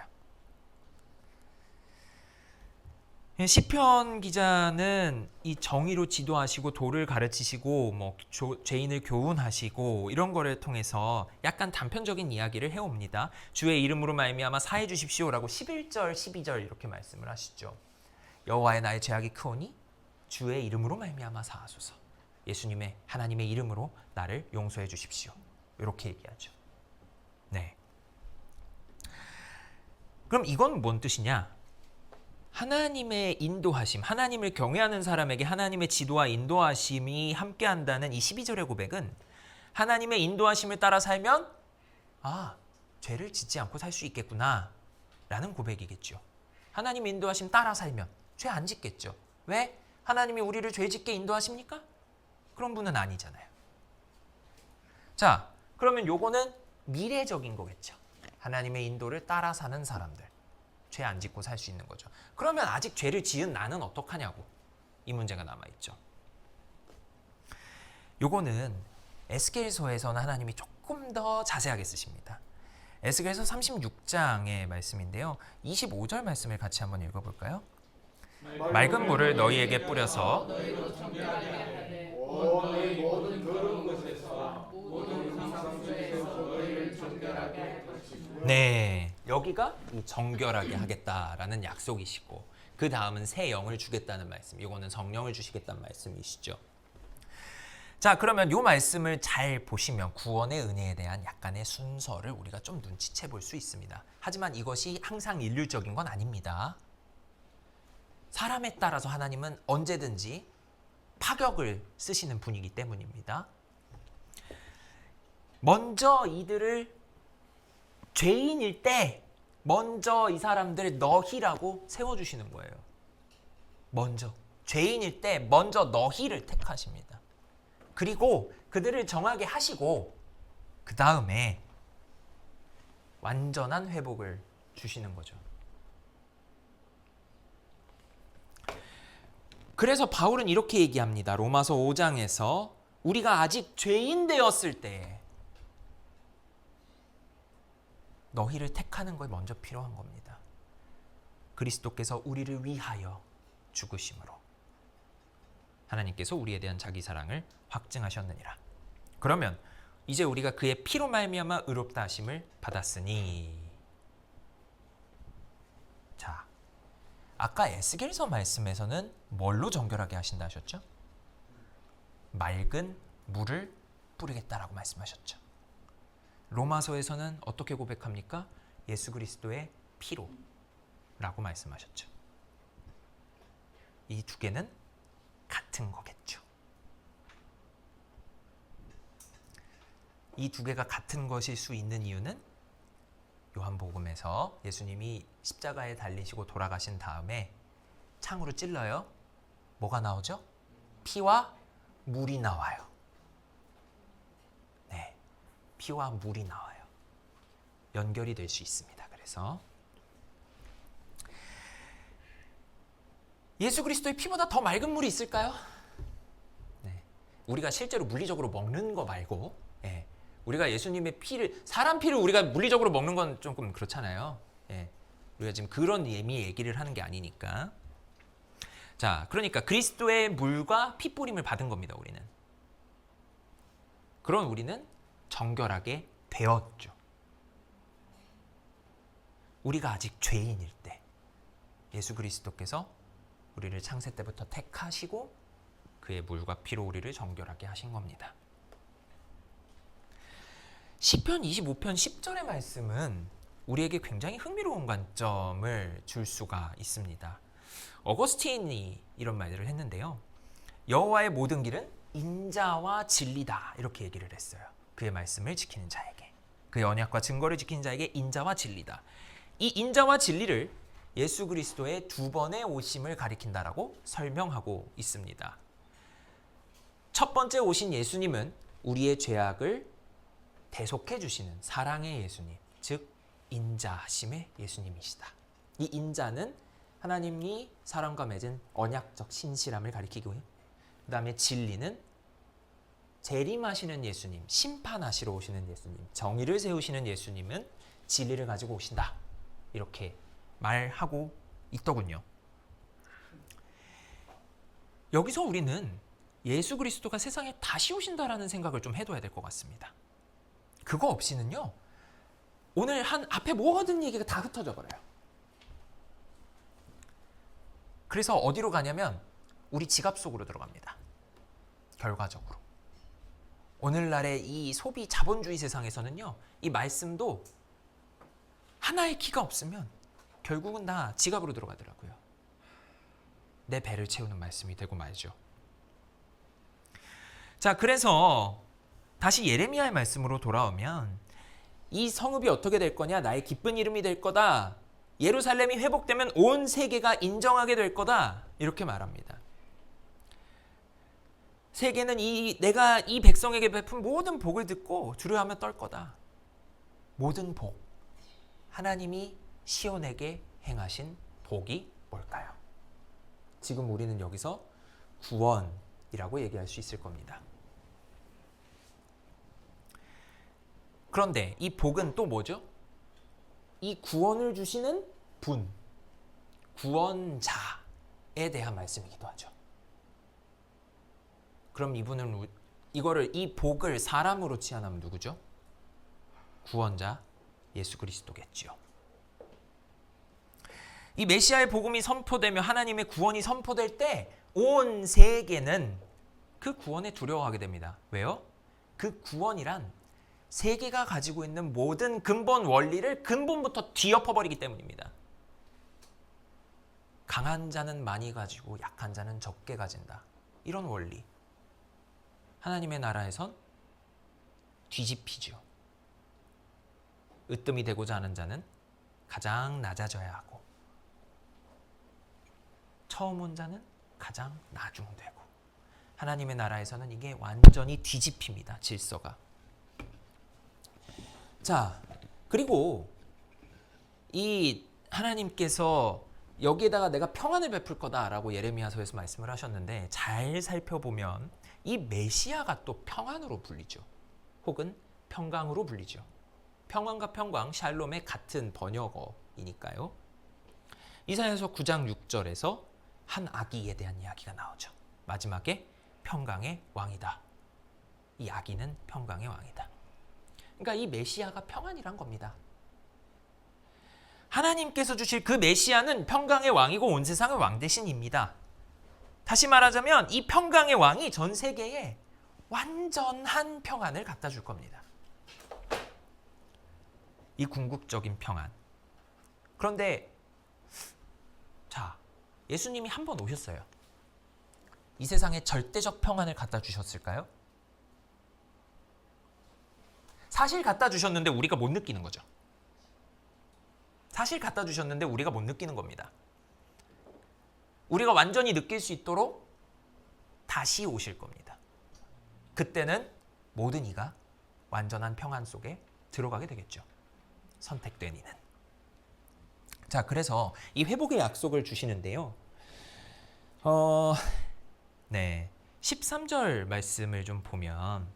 시편 기자는 이 정의로 지도하시고 도를 가르치시고 뭐 죄인을 교훈하시고 이런 거를 통해서 약간 단편적인 이야기를 해옵니다. 주의 이름으로 말미암아 사해 주십시오라고 11절, 12절 이렇게 말씀을 하시죠. 여호와의 나의 죄악이 크오니 주의 이름으로 말미암아 사하소서. 예수님의 하나님의 이름으로 나를 용서해 주십시오. 이렇게 얘기하죠. 네. 그럼 이건 뭔 뜻이냐? 하나님의 인도하심, 하나님을 경외하는 사람에게 하나님의 지도와 인도하심이 함께한다는 이 12절의 고백은 하나님의 인도하심을 따라 살면 죄를 짓지 않고 살 수 있겠구나 라는 고백이겠죠. 하나님의 인도하심 따라 살면 죄 안 짓겠죠. 왜? 하나님이 우리를 죄 짓게 인도하십니까? 그런 분은 아니잖아요. 자, 그러면 요거는 미래적인 거겠죠. 하나님의 인도를 따라 사는 사람들. 죄 안 짓고 살 수 있는 거죠. 그러면 아직 죄를 지은 나는 어떡하냐고 이 문제가 남아있죠. 요거는 에스겔서에서는 하나님이 조금 더 자세하게 쓰십니다. 에스겔서 36장의 말씀인데요. 25절 말씀을 같이 한번 읽어볼까요? 맑은 물을 너희에게 뿌려서 네, 여기가 이 정결하게 하겠다라는 약속이시고 그 다음은 새 영을 주겠다는 말씀. 이거는 성령을 주시겠다는 말씀이시죠. 자, 그러면 이 말씀을 잘 보시면 구원의 은혜에 대한 약간의 순서를 우리가 좀 눈치채 볼 수 있습니다. 하지만 이것이 항상 일률적인 건 아닙니다. 사람에 따라서 하나님은 언제든지 파격을 쓰시는 분이기 때문입니다. 먼저 이들을 죄인일 때 먼저 이 사람들을 너희라고 세워주시는 거예요. 먼저 죄인일 때 먼저 너희를 택하십니다. 그리고 그들을 정하게 하시고 그 다음에 완전한 회복을 주시는 거죠. 그래서 바울은 이렇게 얘기합니다. 로마서 5장에서 우리가 아직 죄인 되었을 때 너희를 택하는 걸 먼저 필요한 겁니다. 그리스도께서 우리를 위하여 죽으심으로 하나님께서 우리에 대한 자기 사랑을 확증하셨느니라. 그러면 이제 우리가 그의 피로 말미암아 의롭다 하심을 받았으니, 자, 아까 에스겔서 말씀에서는 뭘로 정결하게 하신다 하셨죠? 맑은 물을 뿌리겠다라고 말씀하셨죠. 로마서에서는 어떻게 고백합니까? 예수 그리스도의 피로 라고 말씀하셨죠. 이 두 개는 같은 거겠죠. 이 두 개가 같은 것일 수 있는 이유는 요한복음에서 예수님이 십자가에 달리시고 돌아가신 다음에 창으로 찔러요. 뭐가 나오죠? 피와 물이 나와요. 네, 피와 물이 나와요. 연결이 될 수 있습니다. 그래서 예수 그리스도의 피보다 더 맑은 물이 있을까요? 네, 우리가 실제로 물리적으로 먹는 거 말고, 예, 우리가 예수님의 피를, 사람 피를 우리가 물리적으로 먹는 건 조금 그렇잖아요. 예, 우리가 지금 그런 얘기를 하는 게 아니니까. 자, 그러니까 그리스도의 물과 피 뿌림을 받은 겁니다. 우리는. 그런 우리는 정결하게 되었죠. 우리가 아직 죄인일 때 예수 그리스도께서 우리를 창세 때부터 택하시고 그의 물과 피로 우리를 정결하게 하신 겁니다. 시편 25편 10절의 말씀은 우리에게 굉장히 흥미로운 관점을 줄 수가 있습니다. 어거스틴이 이런 말들을 했는데요. 여호와의 모든 길은 인자와 진리다, 이렇게 얘기를 했어요. 그의 말씀을 지키는 자에게, 그의 언약과 증거를 지키는 자에게 인자와 진리다. 이 인자와 진리를 예수 그리스도의 두 번의 오심을 가리킨다라고 설명하고 있습니다. 첫 번째 오신 예수님은 우리의 죄악을 대속해 주시는 사랑의 예수님, 즉 인자하심의 예수님이시다. 이 인자는 하나님이 사람과 맺은 언약적 신실함을 가리키고요. 그 다음에 진리는 재림하시는 예수님, 심판하시러 오시는 예수님, 정의를 세우시는 예수님은 진리를 가지고 오신다. 이렇게 말하고 있더군요. 여기서 우리는 예수 그리스도가 세상에 다시 오신다라는 생각을 좀 해둬야 될 것 같습니다. 그거 없이는요, 오늘 한 앞에 모든 얘기가 다 흩어져 버려요. 그래서 어디로 가냐면 우리 지갑 속으로 들어갑니다. 결과적으로. 오늘날의 이 소비 자본주의 세상에서는요, 이 말씀도 하나의 키가 없으면 결국은 다 지갑으로 들어가더라고요. 내 배를 채우는 말씀이 되고 말죠. 자, 그래서 다시 예레미야의 말씀으로 돌아오면 이 성읍이 어떻게 될 거냐? 나의 기쁜 이름이 될 거다. 예루살렘이 회복되면 온 세계가 인정하게 될 거다. 이렇게 말합니다. 세계는 내가 이 백성에게 베푼 모든 복을 듣고 두려워하며 떨 거다. 모든 복. 하나님이 시온에게 행하신 복이 뭘까요? 지금 우리는 여기서 구원이라고 얘기할 수 있을 겁니다. 그런데 이 복은 또 뭐죠? 이 구원을 주시는 분, 구원자에 대한 말씀이기도 하죠. 그럼 이분은 이 복을 사람으로 취하면 누구죠? 구원자 예수 그리스도겠죠. 이 메시아의 복음이 선포되며 하나님의 구원이 선포될 때 온 세계는 그 구원에 두려워하게 됩니다. 왜요? 그 구원이란 세계가 가지고 있는 모든 근본 원리를 근본부터 뒤엎어버리기 때문입니다. 강한 자는 많이 가지고 약한 자는 적게 가진다. 이런 원리. 하나님의 나라에선 뒤집히죠. 으뜸이 되고자 하는 자는 가장 낮아져야 하고 처음 온 자는 가장 나중되고 하나님의 나라에서는 이게 완전히 뒤집힙니다. 질서가. 자, 그리고 이 하나님께서 여기에다가 내가 평안을 베풀 거다라고 예레미야서에서 말씀을 하셨는데 잘 살펴보면 이 메시아가 또 평안으로 불리죠. 혹은 평강으로 불리죠. 평안과 평강, 샬롬의 같은 번역어이니까요. 이사야서 9장 6절에서 한 아기에 대한 이야기가 나오죠. 마지막에 평강의 왕이다. 이 아기는 평강의 왕이다. 그러니까 이 메시아가 평안이란 겁니다. 하나님께서 주실 그 메시아는 평강의 왕이고 온 세상의 왕 대신입니다. 다시 말하자면 이 평강의 왕이 전 세계에 완전한 평안을 갖다 줄 겁니다. 이 궁극적인 평안. 그런데 자, 예수님이 한 번 오셨어요. 이 세상에 절대적 평안을 갖다 주셨을까요? 사실 갖다 주셨는데 우리가 못 느끼는 거죠. 사실 갖다 주셨는데 우리가 못 느끼는 겁니다. 우리가 완전히 느낄 수 있도록 다시 오실 겁니다. 그때는 모든 이가 완전한 평안 속에 들어가게 되겠죠. 선택된 이는. 자, 그래서 이 회복의 약속을 주시는데요. 13절 말씀을 좀 보면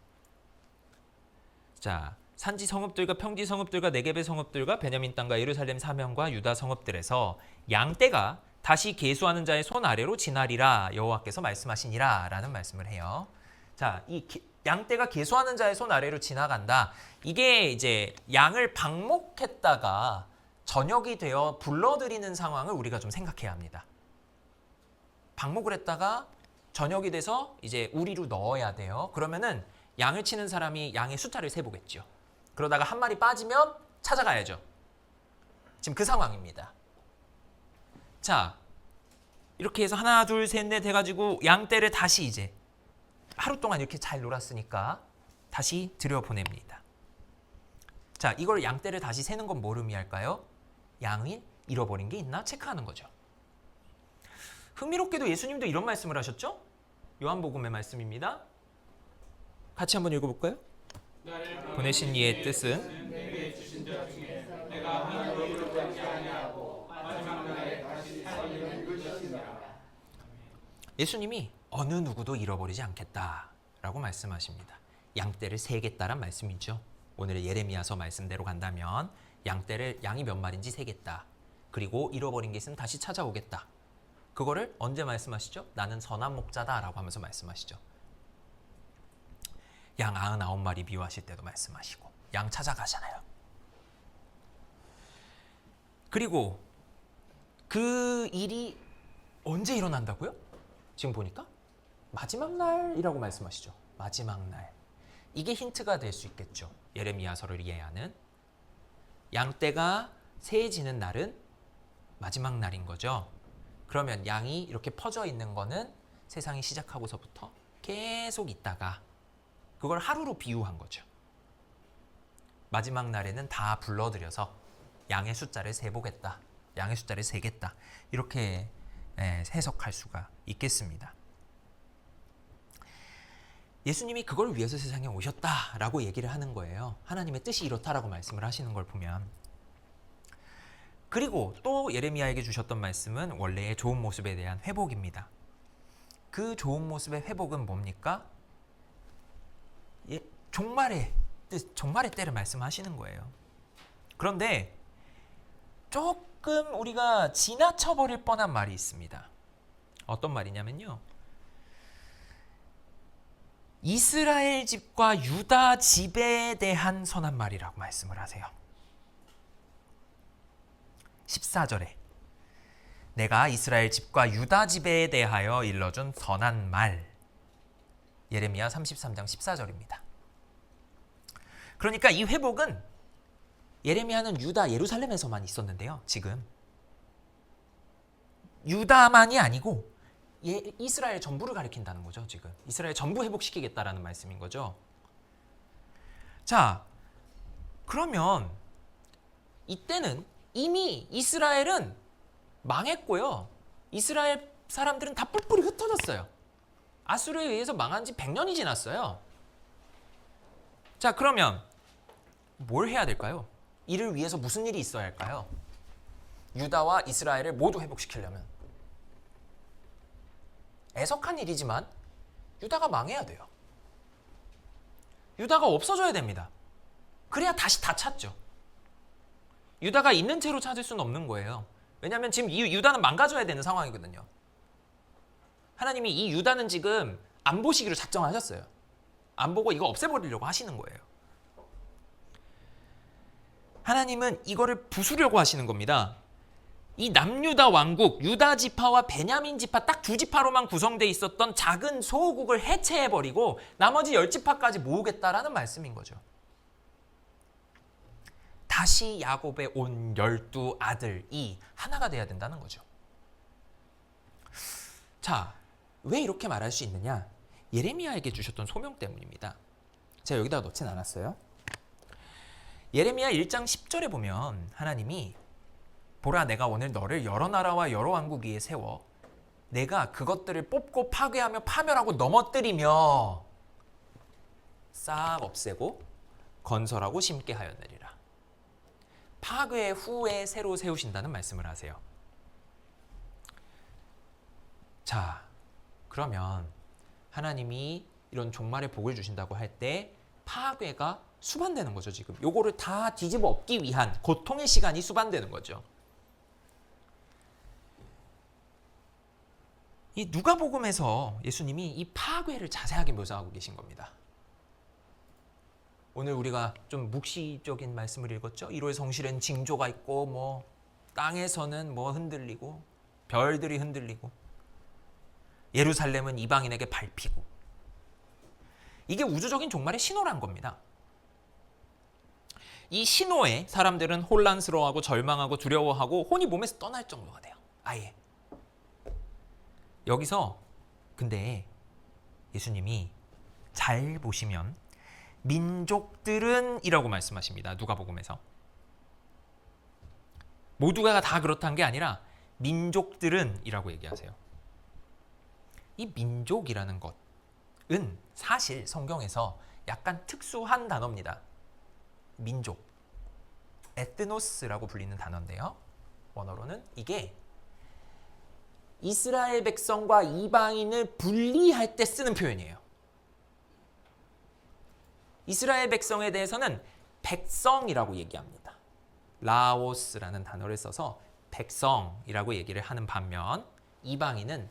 자, 산지 성읍들과 평지 성읍들과 네겝의 성읍들과 베냐민 땅과 예루살렘 사면과 유다 성읍들에서 양떼가 다시 계수하는 자의 손 아래로 지나리라 여호와께서 말씀하시니라 라는 말씀을 해요. 자, 이 양떼가 계수하는 자의 손 아래로 지나간다. 이게 이제 양을 방목했다가 저녁이 되어 불러들이는 상황을 우리가 좀 생각해야 합니다. 방목을 했다가 저녁이 돼서 이제 우리로 넣어야 돼요. 그러면은 양을 치는 사람이 양의 숫자를 세보겠죠. 그러다가 한 마리 빠지면 찾아가야죠. 지금 그 상황입니다. 자, 이렇게 해서 하나, 둘, 셋, 넷 해가지고 양떼를 다시 이제 하루 동안 이렇게 잘 놀았으니까 다시 들여보냅니다. 자, 이걸 양떼를 다시 세는 건 뭘 의미할까요? 양이 잃어버린 게 있나 체크하는 거죠. 흥미롭게도 예수님도 이런 말씀을 하셨죠? 요한복음의 말씀입니다. 같이 한번 읽어볼까요? 보내신 이의 뜻은 예수님이 어느 누구도 잃어버리지 않겠다라고 말씀하십니다. 양떼를 세겠다란 말씀이죠. 오늘의 예레미야서 말씀대로 간다면 양이 몇 마리인지 세겠다. 그리고 잃어버린 게 있으면 다시 찾아오겠다. 그거를 언제 말씀하시죠? 나는 선한 목자다라고 하면서 말씀하시죠. 양 99마리 미워하실 때도 말씀하시고 양 찾아가잖아요. 그리고 그 일이 언제 일어난다고요? 지금 보니까 마지막 날이라고 말씀하시죠. 마지막 날. 이게 힌트가 될 수 있겠죠. 예레미야서를 이해하는. 양떼가 세해지는 날은 마지막 날인 거죠. 그러면 양이 이렇게 퍼져 있는 거는 세상이 시작하고서부터 계속 있다가 그걸 하루로 비유한 거죠. 마지막 날에는 다 불러들여서 양의 숫자를 세보겠다. 양의 숫자를 세겠다. 이렇게 해석할 수가 있겠습니다. 예수님이 그걸 위해서 세상에 오셨다라고 얘기를 하는 거예요. 하나님의 뜻이 이렇다라고 말씀을 하시는 걸 보면. 그리고 또 예레미야에게 주셨던 말씀은 원래의 좋은 모습에 대한 회복입니다. 그 좋은 모습의 회복은 뭡니까? 종말의 뜻, 종말의 때를 말씀하시는 거예요. 그런데 조금 우리가 지나쳐버릴 뻔한 말이 있습니다. 어떤 말이냐면요. 이스라엘 집과 유다 집에 대한 선한 말이라고 말씀을 하세요. 14절에 내가 이스라엘 집과 유다 집에 대하여 일러준 선한 말. 예레미야 33장 14절입니다. 그러니까 이 회복은 예레미야는 유다 예루살렘에서만 있었는데요. 지금 유다만이 아니고 이스라엘 전부를 가리킨다는 거죠. 지금 이스라엘 전부 회복시키겠다라는 말씀인 거죠. 자, 그러면 이때는 이미 이스라엘은 망했고요. 이스라엘 사람들은 다 뿔뿔이 흩어졌어요. 아수르에 의해서 망한 지 100년이 지났어요. 자, 그러면 뭘 해야 될까요? 이를 위해서 무슨 일이 있어야 할까요? 유다와 이스라엘을 모두 회복시키려면 애석한 일이지만 유다가 망해야 돼요. 유다가 없어져야 됩니다. 그래야 다시 다 찾죠. 유다가 있는 채로 찾을 수는 없는 거예요. 왜냐하면 지금 이 유다는 망가져야 되는 상황이거든요. 하나님이 이 유다는 지금 안 보시기로 작정하셨어요. 안 보고 이거 없애버리려고 하시는 거예요. 하나님은 이거를 부수려고 하시는 겁니다. 이 남유다 왕국, 유다 지파와 베냐민 지파 딱 두 지파로만 구성되어 있었던 작은 소국을 해체해버리고 나머지 10지파까지 모으겠다라는 말씀인 거죠. 다시 야곱의 온 12아들이 하나가 돼야 된다는 거죠. 자, 왜 이렇게 말할 수 있느냐? 예레미야에게 주셨던 소명 때문입니다. 제가 여기다가 넣진 않았어요. 예레미야 1장 10절에 보면 하나님이 보라 내가 오늘 너를 여러 나라와 여러 왕국 위에 세워 내가 그것들을 뽑고 파괴하며 파멸하고 넘어뜨리며 싹 없애고 건설하고 심게 하였느니라. 파괴 후에 새로 세우신다는 말씀을 하세요. 자, 그러면 하나님이 이런 종말의 복을 주신다고 할 때 파괴가 수반되는 거죠. 지금 요거를 다 뒤집어 엎기 위한 고통의 시간이 수반되는 거죠. 이 누가복음에서 예수님이 이 파괴를 자세하게 묘사하고 계신 겁니다. 오늘 우리가 좀 묵시적인 말씀을 읽었죠. 1월 성실엔 징조가 있고 뭐 땅에서는 뭐 흔들리고 별들이 흔들리고 예루살렘은 이방인에게 밟히고 이게 우주적인 종말의 신호란 겁니다. 이 신호에 사람들은 혼란스러워하고 절망하고 두려워하고 혼이 몸에서 떠날 정도가 돼요. 아예. 여기서 근데 예수님이 잘 보시면 민족들은 이라고 말씀하십니다. 누가복음에서. 모두가 다 그렇다는 게 아니라 민족들은 이라고 얘기하세요. 이 민족이라는 것은 사실 성경에서 약간 특수한 단어입니다. 민족. 에트노스라고 불리는 단어인데요. 원어로는 이게 이스라엘 백성과 이방인을 분리할 때 쓰는 표현이에요. 이스라엘 백성에 대해서는 백성이라고 얘기합니다. 라오스라는 단어를 써서 백성이라고 얘기를 하는 반면 이방인은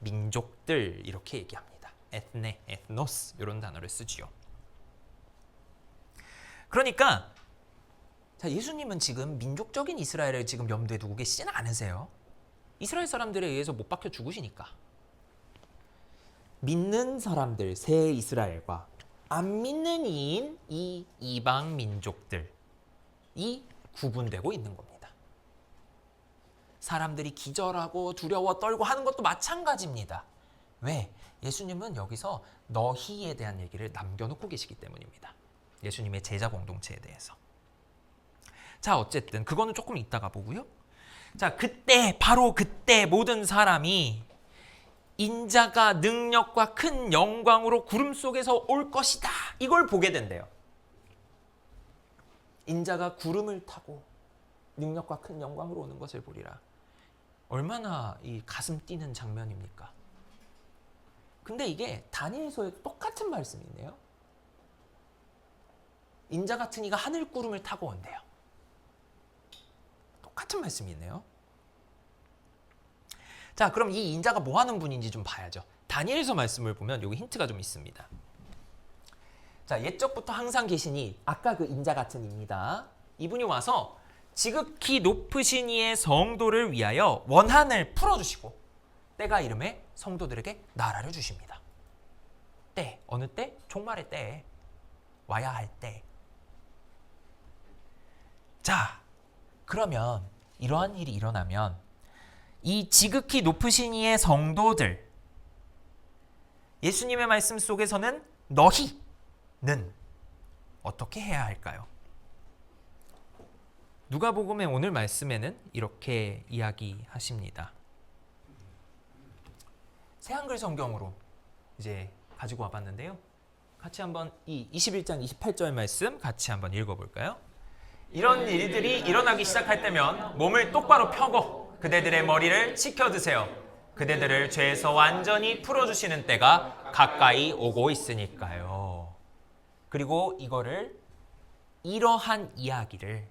민족들 이렇게 얘기합니다. 에트네, 에트노스 이런 단어를 쓰지요. 그러니까 자, 예수님은 지금 민족적인 이스라엘을 지금 염두에 두고 계시지는 않으세요. 이스라엘 사람들에 의해서 못 박혀 죽으시니까. 믿는 사람들, 새 이스라엘과 안 믿는 이인 이 이방 민족들이 구분되고 있는 겁니다. 사람들이 기절하고 두려워 떨고 하는 것도 마찬가지입니다. 왜? 예수님은 여기서 너희에 대한 얘기를 남겨놓고 계시기 때문입니다. 예수님의 제자 공동체에 대해서. 자, 어쨌든 그거는 조금 이따가 보고요. 자, 그때 바로 그때 모든 사람이 인자가 능력과 큰 영광으로 구름 속에서 올 것이다. 이걸 보게 된대요. 인자가 구름을 타고 능력과 큰 영광으로 오는 것을 보리라. 얼마나 이 가슴 뛰는 장면입니까? 근데 이게 다니엘서에도 똑같은 말씀이 있네요. 인자 같은 이가 하늘 구름을 타고 온대요. 똑같은 말씀이 있네요. 자, 그럼 이 인자가 뭐 하는 분인지 좀 봐야죠. 다니엘서 말씀을 보면 여기 힌트가 좀 있습니다. 자, 옛적부터 항상 계시니 아까 그 인자 같은 이입니다. 이분이 와서 지극히 높으신 이의 성도를 위하여 원한을 풀어주시고 때가 이름에 성도들에게 나라를 주십니다. 때, 어느 때? 종말의 때에 와야 할 때. 자, 그러면 이러한 일이 일어나면 이 지극히 높으신 이의 성도들, 예수님의 말씀 속에서는 너희는 어떻게 해야 할까요? 누가복음의 오늘 말씀에는 이렇게 이야기하십니다. 새한글 성경으로 이제 가지고 와봤는데요. 같이 한번 이 21장 28절 말씀 같이 한번 읽어볼까요? 이런 일들이 일어나기 시작할 때면 몸을 똑바로 펴고 그대들의 머리를 치켜드세요. 그대들을 죄에서 완전히 풀어주시는 때가 가까이 오고 있으니까요. 그리고 이러한 이야기를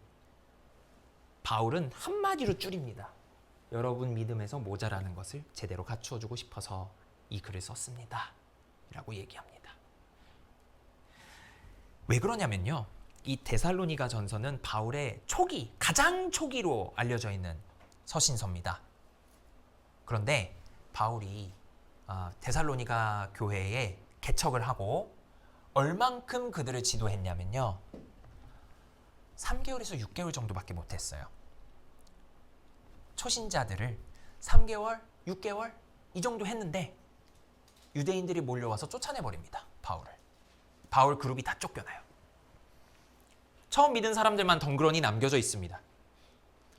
바울은 한마디로 줄입니다. 여러분 믿음에서 모자라는 것을 제대로 갖추어주고 싶어서 이 글을 썼습니다. 라고 얘기합니다. 왜 그러냐면요. 이 데살로니가 전서는 바울의 가장 초기로 알려져 있는 서신서입니다. 그런데 바울이 데살로니가 교회에 개척을 하고 얼만큼 그들을 지도했냐면요. 3개월에서 6개월 정도밖에 못했어요. 초신자들을 3개월, 6개월 이 정도 했는데 유대인들이 몰려와서 쫓아내버립니다. 바울 그룹이 다 쫓겨나요. 처음 믿은 사람들만 덩그러니 남겨져 있습니다.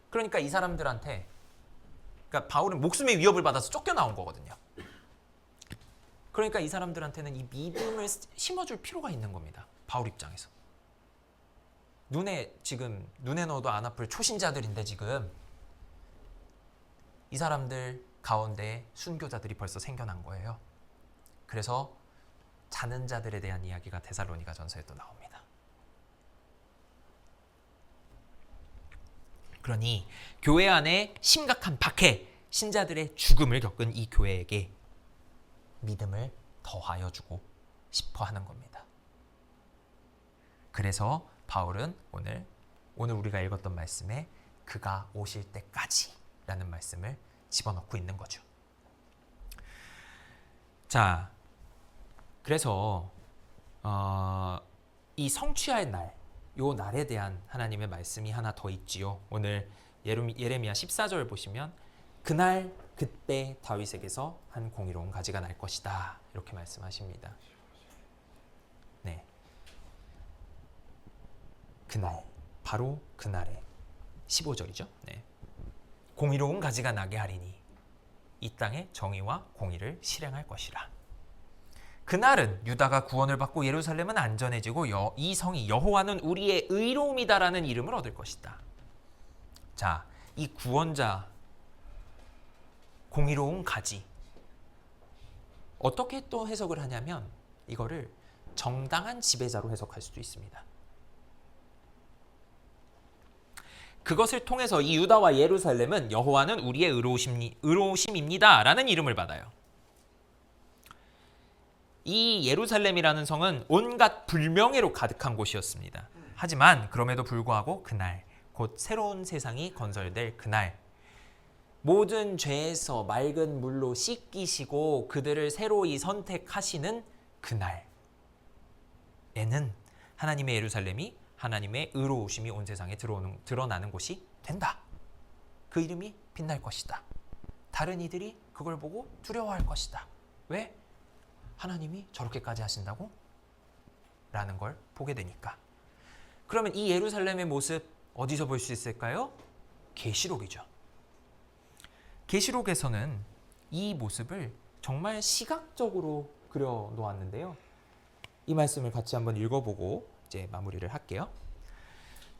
그러니까 이 사람들한테 바울은 목숨의 위협을 받아서 쫓겨나온 거거든요. 그러니까 이 사람들한테는 이 믿음을 심어줄 필요가 있는 겁니다. 바울 입장에서. 눈에 넣어도 안 아플 초신자들인데 지금 이 사람들 가운데 순교자들이 벌써 생겨난 거예요. 그래서 자는 자들에 대한 이야기가 데살로니가 전서에 또 나옵니다. 그러니 교회 안에 심각한 박해, 신자들의 죽음을 겪은 이 교회에게 믿음을 더하여 주고 싶어 하는 겁니다. 그래서 바울은 오늘 우리가 읽었던 말씀에 그가 오실 때까지 라는 말씀을 집어넣고 있는 거죠. 자, 그래서 이 성취할 날, 요 날에 대한 하나님의 말씀이 하나 더 있지요. 오늘 예레미야 14절 보시면 그날 그때 다윗에게서 한 공의로운 가지가 날 것이다. 이렇게 말씀하십니다. 네. 그날, 바로 그날에 15절이죠. 네. 공의로운 가지가 나게 하리니 이 땅에 정의와 공의를 실행할 것이라. 그날은 유다가 구원을 받고 예루살렘은 안전해지고 이 성이 여호와는 우리의 의로움이다라는 이름을 얻을 것이다. 자, 이 구원자 공의로운 가지 어떻게 또 해석을 하냐면 이거를 정당한 지배자로 해석할 수도 있습니다. 그것을 통해서 이 유다와 예루살렘은 여호와는 우리의 의로우심입니다 라는 이름을 받아요. 이 예루살렘이라는 성은 온갖 불명예로 가득한 곳이었습니다. 하지만 그럼에도 불구하고 그날 곧 새로운 세상이 건설될 그날 모든 죄에서 맑은 물로 씻기시고 그들을 새로이 선택하시는 그날에는 하나님의 예루살렘이 하나님의 의로우심이 온 세상에 드러나는 곳이 된다. 그 이름이 빛날 것이다. 다른 이들이 그걸 보고 두려워할 것이다. 왜? 하나님이 저렇게까지 하신다고? 라는 걸 보게 되니까. 그러면 이 예루살렘의 모습 어디서 볼 수 있을까요? 계시록이죠. 계시록에서는 이 모습을 정말 시각적으로 그려 놓았는데요. 이 말씀을 같이 한번 읽어보고 이제 마무리를 할게요.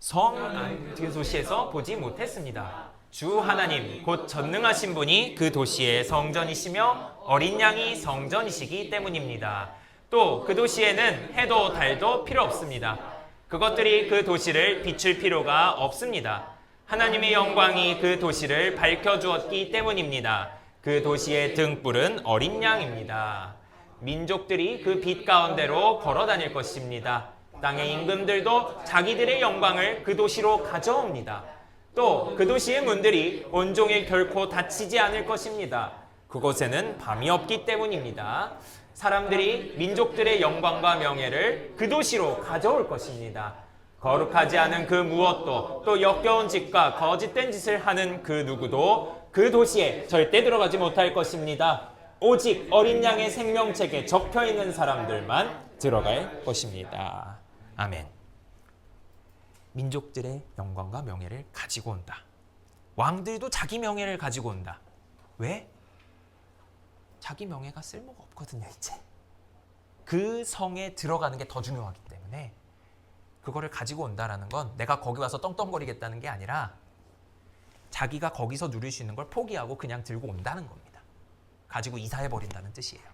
성 그 도시에서 보지 못했습니다. 주 하나님 곧 전능하신 분이 그 도시의 성전이시며 어린 양이 성전이시기 때문입니다. 또 그 도시에는 해도 달도 필요 없습니다. 그것들이 그 도시를 비출 필요가 없습니다. 하나님의 영광이 그 도시를 밝혀주었기 때문입니다. 그 도시의 등불은 어린 양입니다. 민족들이 그 빛 가운데로 걸어 다닐 것입니다. 땅의 임금들도 자기들의 영광을 그 도시로 가져옵니다. 또 그 도시의 문들이 온종일 결코 닫히지 않을 것입니다. 그곳에는 밤이 없기 때문입니다. 사람들이 민족들의 영광과 명예를 그 도시로 가져올 것입니다. 거룩하지 않은 그 무엇도 또 역겨운 짓과 거짓된 짓을 하는 그 누구도 그 도시에 절대 들어가지 못할 것입니다. 오직 어린 양의 생명책에 적혀있는 사람들만 들어갈 것입니다. 아멘. 민족들의 영광과 명예를 가지고 온다. 왕들도 자기 명예를 가지고 온다. 왜? 자기 명예가 쓸모가 없거든요, 이제. 그 성에 들어가는 게 더 중요하기 때문에 그거를 가지고 온다라는 건 내가 거기 와서 떵떵거리겠다는 게 아니라 자기가 거기서 누릴 수 있는 걸 포기하고 그냥 들고 온다는 겁니다. 가지고 이사해버린다는 뜻이에요.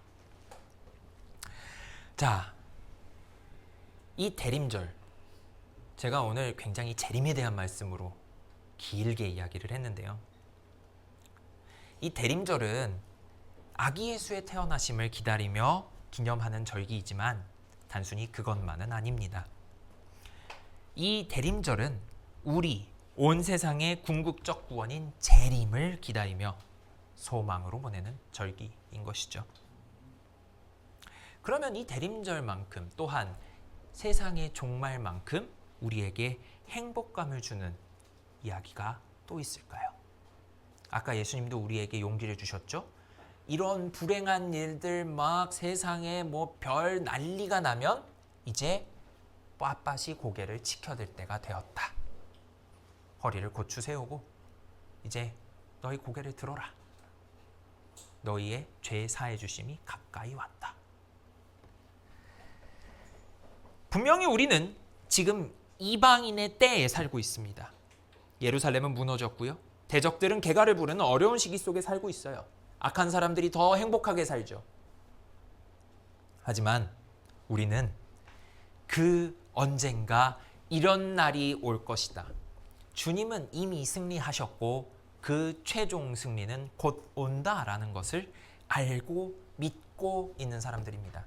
자, 이 대림절, 제가 오늘 굉장히 재림에 대한 말씀으로 길게 이야기를 했는데요. 이 대림절은 아기 예수의 태어나심을 기다리며 기념하는 절기이지만 단순히 그것만은 아닙니다. 이 대림절은 우리 온 세상의 궁극적 구원인 재림을 기다리며 소망으로 보내는 절기인 것이죠. 그러면 이 대림절만큼 또한 세상의 종말만큼 우리에게 행복감을 주는 이야기가 또 있을까요? 아까 예수님도 우리에게 용기를 주셨죠? 이런 불행한 일들 막 세상에 뭐 별 난리가 나면 이제 빳빳이 고개를 치켜들 때가 되었다. 허리를 고추 세우고 이제 너희 고개를 들어라. 너희의 죄 사해 주심이 가까이 왔다. 분명히 우리는 지금 이방인의 때에 살고 있습니다. 예루살렘은 무너졌고요. 대적들은 개가를 부르는 어려운 시기 속에 살고 있어요. 악한 사람들이 더 행복하게 살죠. 하지만 우리는 그 언젠가 이런 날이 올 것이다. 주님은 이미 승리하셨고 그 최종 승리는 곧 온다라는 것을 알고 믿고 있는 사람들입니다.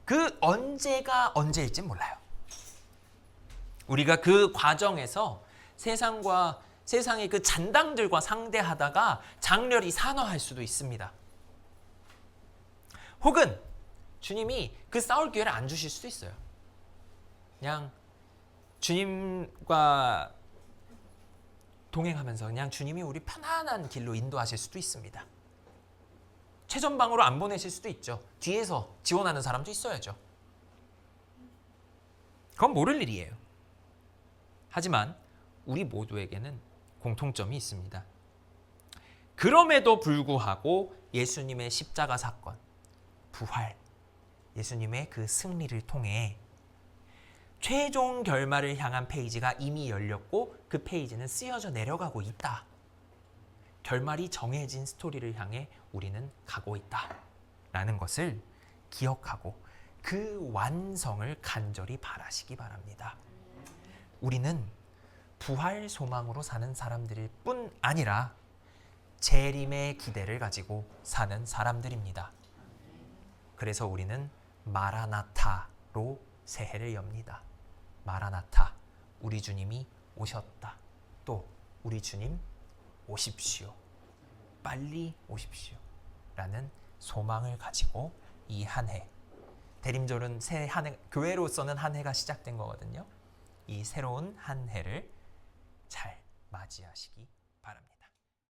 그 언제가 언제일지 몰라요. 우리가 그 과정에서 세상의 그 잔당들과 상대하다가 장렬히 산화할 수도 있습니다. 혹은 주님이 그 싸울 기회를 안 주실 수도 있어요. 그냥 주님과 동행하면서 그냥 주님이 우리 편안한 길로 인도하실 수도 있습니다. 최전방으로 안 보내실 수도 있죠. 뒤에서 지원하는 사람도 있어야죠. 그건 모를 일이에요. 하지만 우리 모두에게는 공통점이 있습니다. 그럼에도 불구하고 예수님의 십자가 사건, 부활, 예수님의 그 승리를 통해 최종 결말을 향한 페이지가 이미 열렸고 그 페이지는 쓰여져 내려가고 있다. 결말이 정해진 스토리를 향해 우리는 가고 있다. 라는 것을 기억하고 그 완성을 간절히 바라시기 바랍니다. 우리는 부활 소망으로 사는 사람들일 뿐 아니라 재림의 기대를 가지고 사는 사람들입니다. 그래서 우리는 마라나타로 새해를 엽니다. 마라나타, 우리 주님이 오셨다. 또 우리 주님 오십시오. 빨리 오십시오. 라는 소망을 가지고 이 한 해, 대림절은 새 한 해, 교회로서는 한 해가 시작된 거거든요. 이 새로운 한 해를 잘 맞이하시기 바랍니다.